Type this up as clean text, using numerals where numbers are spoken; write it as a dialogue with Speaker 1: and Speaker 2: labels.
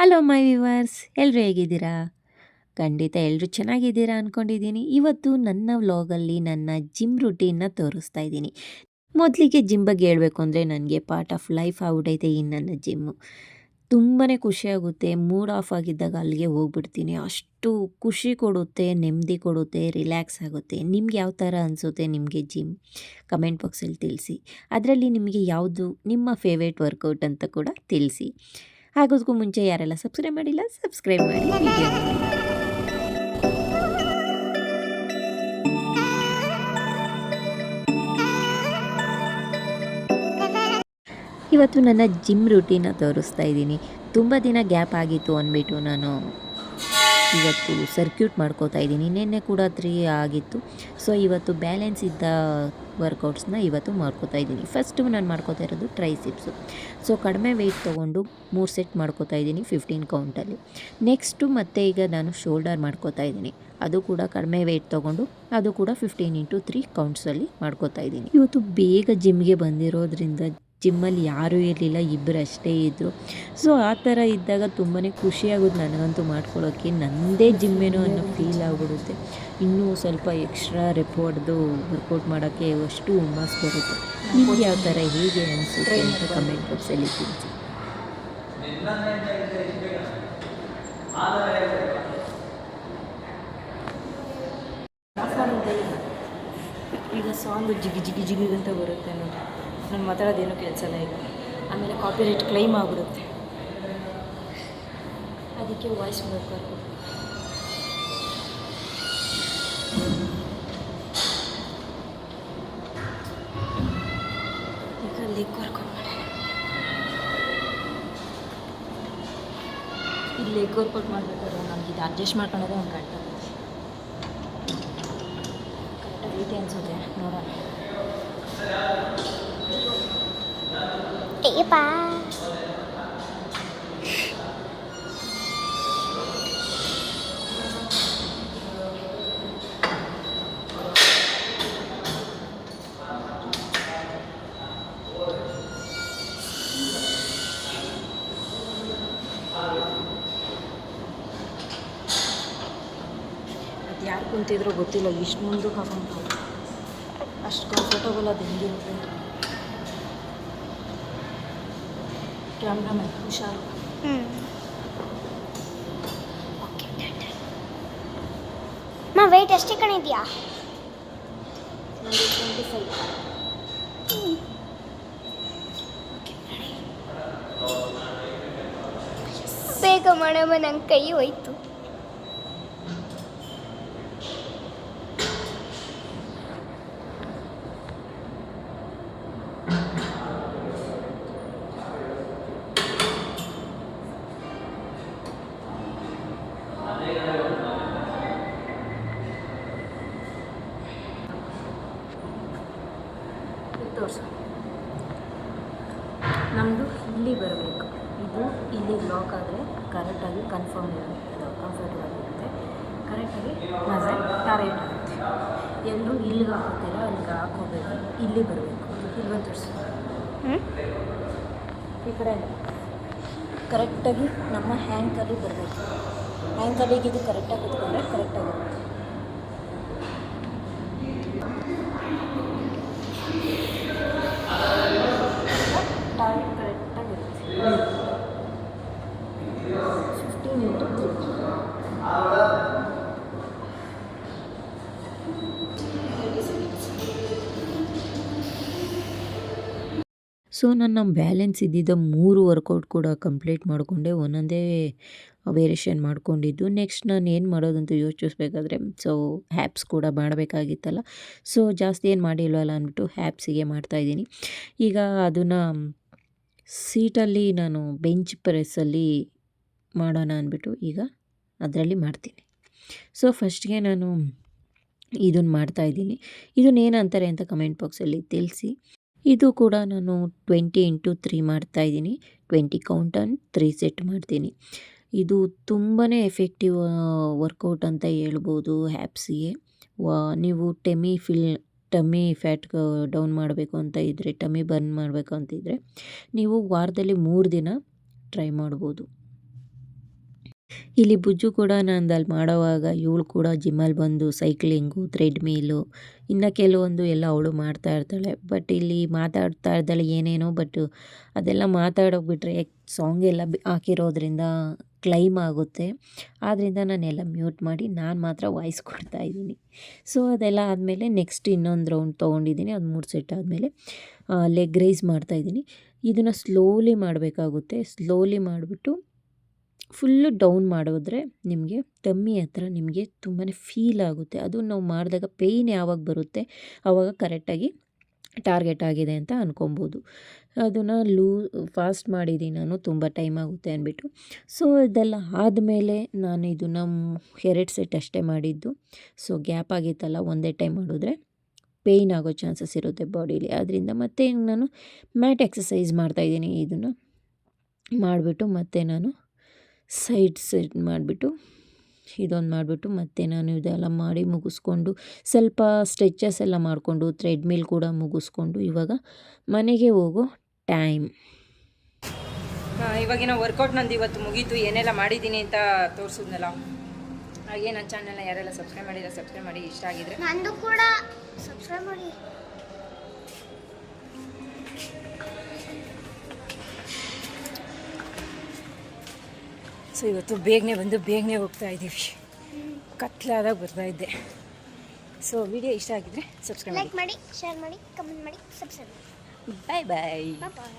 Speaker 1: Hello my viewers, ಎಲ್ಲರೂ ಹೇಗಿದ್ದೀರಾ? ಖಂಡಿತ ಎಲ್ಲರೂ ಚೆನ್ನಾಗಿದ್ದೀರಾ ಅಂದ್ಕೊಂಡಿದ್ದೀನಿ. ಇವತ್ತು ನನ್ನ ವ್ಲಾಗಲ್ಲಿ ನನ್ನ ಜಿಮ್ ರುಟೀನ್ನ ತೋರಿಸ್ತಾ ಇದ್ದೀನಿ. ಮೊದಲಿಗೆ ಜಿಮ್ ಬಗ್ಗೆ ಹೇಳಬೇಕು ಅಂದರೆ ನನಗೆ ಪಾರ್ಟ್ ಆಫ್ ಲೈಫ್ ಆಗ್ಬಿಟ್ಟೈತೆ ಈ ನನ್ನ ಜಿಮ್ಮು. ತುಂಬಾ ಖುಷಿಯಾಗುತ್ತೆ. ಮೂಡ್ ಆಫ್ ಆಗಿದ್ದಾಗ ಅಲ್ಲಿಗೆ ಹೋಗ್ಬಿಡ್ತೀನಿ. ಅಷ್ಟು ಖುಷಿ ಕೊಡುತ್ತೆ, ನೆಮ್ಮದಿ ಕೊಡುತ್ತೆ, ರಿಲ್ಯಾಕ್ಸ್ ಆಗುತ್ತೆ. ನಿಮ್ಗೆ ಯಾವ ಥರ ಅನಿಸುತ್ತೆ ನಿಮಗೆ ಜಿಮ್? ಕಮೆಂಟ್ ಬಾಕ್ಸಲ್ಲಿ ತಿಳಿಸಿ. ಅದರಲ್ಲಿ ನಿಮಗೆ ಯಾವುದು ನಿಮ್ಮ ಫೇವ್ರೇಟ್ ವರ್ಕೌಟ್ ಅಂತ ಕೂಡ ತಿಳಿಸಿ. ಆಗೋದಕ್ಕೂ ಮುಂಚೆ ಯಾರೆಲ್ಲ ಸಬ್ಸ್ಕ್ರೈಬ್ ಮಾಡಿಲ್ಲ ಸಬ್ಸ್ಕ್ರೈಬ್ ಮಾಡಿ ವಿಡಿಯೋ ನೋಡಿ. ಇವತ್ತು ನನ್ನ ಜಿಮ್ ರೂಟೀನ ತೋರಿಸ್ತಾ ಇದ್ದೀನಿ. ತುಂಬ ದಿನ ಗ್ಯಾಪ್ ಆಗಿತ್ತು ಅಂದ್ಬಿಟ್ಟು ನಾನು ಇವತ್ತು ಸರ್ಕ್ಯೂಟ್ ಮಾಡ್ಕೋತಾ ಇದ್ದೀನಿ. ನಿನ್ನೆ ಕೂಡ 3 ಆಗಿತ್ತು. ಸೊ ಇವತ್ತು ಬ್ಯಾಲೆನ್ಸ್ ಇದ್ದ ವರ್ಕೌಟ್ಸ್ನ ಇವತ್ತು ಮಾಡ್ಕೋತಾ ಇದ್ದೀನಿ. ಫಸ್ಟು ನಾನು ಮಾಡ್ಕೋತಾ ಇರೋದು ಟ್ರೈಸಿಪ್ಸು. ಸೊ ಕಡಿಮೆ ವೆಯ್ಟ್ ತೊಗೊಂಡು 3 ಸೆಟ್ ಮಾಡ್ಕೋತಾ ಇದ್ದೀನಿ 15 ಕೌಂಟಲ್ಲಿ. ನೆಕ್ಸ್ಟು ಮತ್ತೆ ಈಗ ನಾನು ಶೋಲ್ಡರ್ ಮಾಡ್ಕೋತಾ ಇದ್ದೀನಿ. ಅದು ಕೂಡ ಕಡಿಮೆ ವೆಯ್ಟ್ ತೊಗೊಂಡು ಅದು ಕೂಡ 15 × 3 ಕೌಂಟ್ಸಲ್ಲಿ ಮಾಡ್ಕೋತಾ ಇದ್ದೀನಿ. ಇವತ್ತು ಬೇಗ ಜಿಮ್ಗೆ ಬಂದಿರೋದ್ರಿಂದ ಜಿಮ್ಮಲ್ಲಿ ಯಾರೂ ಇರಲಿಲ್ಲ, ಇಬ್ಬರು ಅಷ್ಟೇ ಇದ್ದರು. ಸೊ ಆ ಥರ ಇದ್ದಾಗ ತುಂಬಾ ಖುಷಿಯಾಗೋದು ನನಗಂತೂ ಮಾಡ್ಕೊಳ್ಳೋಕ್ಕೆ. ನನ್ನದೇ ಜಿಮ್ಮೇನೋ ಅನ್ನೋ ಫೀಲ್ ಆಗಿಬಿಡುತ್ತೆ. ಇನ್ನೂ ಸ್ವಲ್ಪ ಎಕ್ಸ್ಟ್ರಾ ರೆಪ್ ಹೊಡೆದು ವರ್ಕೌಟ್ ಮಾಡೋಕ್ಕೆ ಅಷ್ಟು ಹುಮ್ಮಸ್ ಬರುತ್ತೆ. ನಿಮ್ಗೆ ಯಾವ ಥರ ಹೇಗೆ ಅನಿಸುತ್ತೆ ಅಂತ ಕಮೆಂಟ್ ಬಾಕ್ಸಲ್ಲಿ ತಿಳಿಸಿ.
Speaker 2: ಈಗ ಸಾಂಗು ಜಿಗಿ ಜಿಗಿ ಜಿಗಿ ಅಂತ ಬರುತ್ತೆ ನೋಡಿ, ನಾನು ಮಾತಾಡೋದೇನು ಕೆಲಸಲ್ಲ ಈಗ. ಆಮೇಲೆ ಕಾಪಿರೈಟ್ ಕ್ಲೈಮ್ ಆಗಿಬಿಡುತ್ತೆ, ಅದಕ್ಕೆ ವಾಯ್ಸ್ ಬೇಕು. ಈಗ ಲೆಗ್ ವರ್ಕೌಟ್ ಮಾಡಿ, ಈ ಲೆಗ್ ವರ್ಕೌಟ್ ಮಾಡಬೇಕಾದ್ರೆ ನನಗೆ ಇದು ಅಡ್ಜಸ್ಟ್ ಮಾಡ್ಕೊಳ್ಳೋದೇ ಒಂದು ಕರೆಕ್ಟಾಗಿ ಐತೆ ಅನಿಸುತ್ತೆ. ನೋಡೋಣ. ಅದು ಯಾರು ಕುಂತಿದ್ರೋ ಗೊತ್ತಿಲ್ಲ, ಇಷ್ಟು ಮುಂದಕ್ಕೆ ಹಾಕೊಂಡು ಅಷ್ಟು ಕಂಫರ್ಟಬಲ್ ಅದು ಹೆಂಗಿರುತ್ತೆ. ಕ್ಯಾಮ್ರಾಮನ್ ಹುಷಾರು.
Speaker 3: ಮಾ ವೆಯ್ಟ್ ಎಷ್ಟು ಕಣಿದ್ಯಾ?
Speaker 2: 25.
Speaker 3: ಬೇಗ ಮಾಡಮ್ಮ, ನಂಗೆ ಕೈ ಹೋಯ್ತು.
Speaker 2: ತೋರಿಸು. ನಮ್ಮದು ಇಲ್ಲಿ ಬರಬೇಕು, ಇದು ಇಲ್ಲಿ ಲಾಕ್ ಆದರೆ ಕರೆಕ್ಟಾಗಿ ಕಂಫರ್ಟಬಲ್ ಇರುತ್ತೆ, ಕರೆಕ್ಟಾಗಿ ಮಜಲ್ ಟಾರ್ಗೆಟ್ ಆಗುತ್ತೆ. ಎಲ್ಲರೂ ಇಲ್ಲಿಗೆ ಹಾಕೋತೀರ, ಅಲ್ಲಿಗೆ ಹಾಕೋಬೇಕು, ಇಲ್ಲಿ ಬರಬೇಕು. ಇಲ್ಲಿ ತೋರಿಸು. ಈ ಕಡೆ ಕರೆಕ್ಟಾಗಿ ನಮ್ಮ ಹ್ಯಾಂಕಲ್ಲಿ ಬರಬೇಕು. ಹ್ಯಾಂಕಲ್ಲಿಗೆ ಇದು ಕರೆಕ್ಟಾಗಿ ಕೂತ್ಕೊಂಡ್ರೆ ಕರೆಕ್ಟಾಗಿರುತ್ತೆ. ಟಾರ್ಗೆಟ್ ಕರೆಕ್ಟಾಗಿರುತ್ತೆ. 15 × 3.
Speaker 1: ಸೊ ನನ್ನ ಬ್ಯಾಲೆನ್ಸ್ ಇದ್ದಿದ್ದ 3 ವರ್ಕೌಟ್ ಕೂಡ ಕಂಪ್ಲೀಟ್ ಮಾಡಿಕೊಂಡೆ. ಒಂದೊಂದೇ ವೇರಿಯೇಷನ್ ಮಾಡ್ಕೊಂಡಿದ್ದು. ನೆಕ್ಸ್ಟ್ ನಾನು ಏನು ಮಾಡೋದಂತ ಯೋಚಿಸ್ಬೇಕಾದ್ರೆ ಸೊ ಹ್ಯಾಪ್ಸ್ ಕೂಡ ಮಾಡಬೇಕಾಗಿತ್ತಲ್ಲ. ಸೊ ಜಾಸ್ತಿ ಏನು ಮಾಡಿಲ್ವಲ್ಲ ಅಂದ್ಬಿಟ್ಟು ಹ್ಯಾಪ್ಸಿಗೆ ಮಾಡ್ತಾಯಿದ್ದೀನಿ. ಈಗ ಅದನ್ನು ಸೀಟಲ್ಲಿ ನಾನು ಬೆಂಚ್ ಪ್ರೆಸ್ಸಲ್ಲಿ ಮಾಡೋಣ ಅಂದ್ಬಿಟ್ಟು ಈಗ ಅದರಲ್ಲಿ ಮಾಡ್ತೀನಿ. ಸೊ ಫಸ್ಟ್ಗೆ ನಾನು ಇದನ್ನು ಮಾಡ್ತಾಯಿದ್ದೀನಿ. ಇದನ್ನೇನಂತಾರೆ ಅಂತ ಕಮೆಂಟ್ ಬಾಕ್ಸಲ್ಲಿ ತಿಳಿಸಿ. ಇದು ಕೂಡ ನಾನು 20 × 3 ಮಾಡ್ತಾಯಿದ್ದೀನಿ. 20 ಕೌಂಟನ್ನು 3 ಸೆಟ್ ಮಾಡ್ತೀನಿ. ಇದು ತುಂಬಾ ಎಫೆಕ್ಟಿವ್ ವರ್ಕೌಟ್ ಅಂತ ಹೇಳ್ಬೋದು ಹ್ಯಾಪ್ಸಿಗೆ. ನೀವು ಟಮ್ಮಿ ಫ್ಯಾಟ್ ಡೌನ್ ಮಾಡಬೇಕು ಅಂತ ಇದ್ದರೆ, ಟಮ್ಮಿ ಬರ್ನ್ ಮಾಡಬೇಕು ಅಂತಿದ್ದರೆ ನೀವು ವಾರದಲ್ಲಿ 3 ದಿನ ಟ್ರೈ ಮಾಡ್ಬೋದು. ಇಲ್ಲಿ ಬುಜ್ಜು ಕೂಡ ನಂದಲ್ಲಿ ಮಾಡೋವಾಗ ಇವಳು ಕೂಡ ಜಿಮ್ಮಲ್ಲಿ ಬಂದು ಸೈಕ್ಲಿಂಗು ಥ್ರೆಡ್ಮಿಲು ಇನ್ನು ಕೆಲವೊಂದು ಎಲ್ಲ ಅವಳು ಮಾಡ್ತಾ ಇರ್ತಾಳೆ. ಬಟ್ ಇಲ್ಲಿ ಮಾತಾಡ್ತಾ ಇದ್ದಾಳೆ ಏನೇನೋ, ಬಟ್ ಅದೆಲ್ಲ ಮಾತಾಡೋಗ್ಬಿಟ್ರೆ ಸಾಂಗ್ ಎಲ್ಲ ಹಾಕಿರೋದ್ರಿಂದ ಕ್ಲೈಮ್ ಆಗುತ್ತೆ. ಆದ್ದರಿಂದ ನಾನೆಲ್ಲ ಮ್ಯೂಟ್ ಮಾಡಿ ನಾನು ಮಾತ್ರ ವಾಯ್ಸ್ ಕೊಡ್ತಾಯಿದ್ದೀನಿ. ಸೊ ಅದೆಲ್ಲ ಆದಮೇಲೆ ನೆಕ್ಸ್ಟ್ ಇನ್ನೊಂದು ರೌಂಡ್ ತೊಗೊಂಡಿದ್ದೀನಿ. ಅದು 3 ಸೆಟ್ ಆದಮೇಲೆ ಲೆಗ್ ರೈಸ್ ಮಾಡ್ತಾಯಿದ್ದೀನಿ. ಇದನ್ನು ಸ್ಲೋಲಿ ಮಾಡಬೇಕಾಗುತ್ತೆ. ಸ್ಲೋಲಿ ಮಾಡಿಬಿಟ್ಟು ಫುಲ್ಲು ಡೌನ್ ಮಾಡಿದ್ರೆ ನಿಮಗೆ ಟಮ್ಮಿ ಹತ್ರ ನಿಮಗೆ ತುಂಬಾ ಫೀಲ್ ಆಗುತ್ತೆ. ಅದು ನಾವು ಮಾಡಿದಾಗ ಪೇಯ್ನ್ ಯಾವಾಗ ಬರುತ್ತೆ ಆವಾಗ ಕರೆಕ್ಟಾಗಿ ಟಾರ್ಗೆಟ್ ಆಗಿದೆ ಅಂತ ಅಂದ್ಕೊಬೋದು. ಅದನ್ನು ಫಾಸ್ಟ್ ಮಾಡಿದ್ದೀನಿ ನಾನು, ತುಂಬ ಟೈಮ್ ಆಗುತ್ತೆ ಅಂದ್ಬಿಟ್ಟು. ಸೊ ಇದೆಲ್ಲ ಆದಮೇಲೆ ನಾನು ಇದನ್ನು 2 ಸೆಟ್ ಅಷ್ಟೇ ಮಾಡಿದ್ದು. ಸೊ ಗ್ಯಾಪ್ ಆಗಿತ್ತಲ್ಲ, ಒಂದೇ ಟೈಮ್ ಮಾಡಿದ್ರೆ ಪೇಯ್ನ್ ಆಗೋ ಚಾನ್ಸಸ್ ಇರುತ್ತೆ ಬಾಡೀಲಿ. ಅದರಿಂದ ಮತ್ತೆ ನಾನು ಮ್ಯಾಟ್ ಎಕ್ಸಸೈಸ್ ಮಾಡ್ತಾಯಿದ್ದೀನಿ. ಇದನ್ನು ಮಾಡಿಬಿಟ್ಟು ಮತ್ತೆ ನಾನು ಸೈಡ್ ಮಾಡಿಬಿಟ್ಟು ಇದೊಂದು ಮಾಡಿಬಿಟ್ಟು ಮತ್ತೆ ನಾನು ಇದೆಲ್ಲ ಮಾಡಿ ಮುಗಿಸ್ಕೊಂಡು ಸ್ವಲ್ಪ ಸ್ಟ್ರೆಚಸ್ ಎಲ್ಲ ಮಾಡಿಕೊಂಡು ಥ್ರೆಡ್ಮಿಲ್ ಕೂಡ ಮುಗಿಸ್ಕೊಂಡು ಇವಾಗ ಮನೆಗೆ ಹೋಗೋ ಟೈಮ್.
Speaker 2: ಇವಾಗಿನ ವರ್ಕೌಟ್ ನಂದು ಇವತ್ತು ಮುಗೀತು. ಏನೆಲ್ಲ ಮಾಡಿದ್ದೀನಿ ಅಂತ ತೋರಿಸಿದ್ನಲ್ಲ. ಹಾಗೆ ನನ್ನ ಚಾನಲ್ನ ಯಾರೆಲ್ಲ ಸಬ್ಸ್ಕ್ರೈಬ್ ಮಾಡಿಲ್ಲ ಸಬ್ಸ್ಕ್ರೈಬ್ ಮಾಡಿ. ಇಷ್ಟ ಆಗಿದ್ರೆ
Speaker 3: ನಂದು ಕೂಡ ಸಬ್ಸ್ಕ್ರೈಬ್ ಮಾಡಿ.
Speaker 2: ಸೊ ಇವತ್ತು ಬೇಗನೆ ಬಂದು ಬೇಗನೆ ಹೋಗ್ತಾ ಇದ್ದೀವಿ. ಕತ್ಲಾದಾಗ ಬರ್ತಾಯಿದ್ದೆ. ಸೊ ವಿಡಿಯೋ ಇಷ್ಟ ಆಗಿದ್ರೆ ಸಬ್ಸ್ಕ್ರೈಬ್
Speaker 3: ಲೈಕ್ ಮಾಡಿ, ಶೇರ್ ಮಾಡಿ, ಕಮೆಂಟ್ ಮಾಡಿ, ಸಬ್ಸ್ಕ್ರೈಬ್ ಮಾಡಿ.
Speaker 2: ಬಾಯ್ ಬಾಯ್.
Speaker 3: ಬಾಯ್.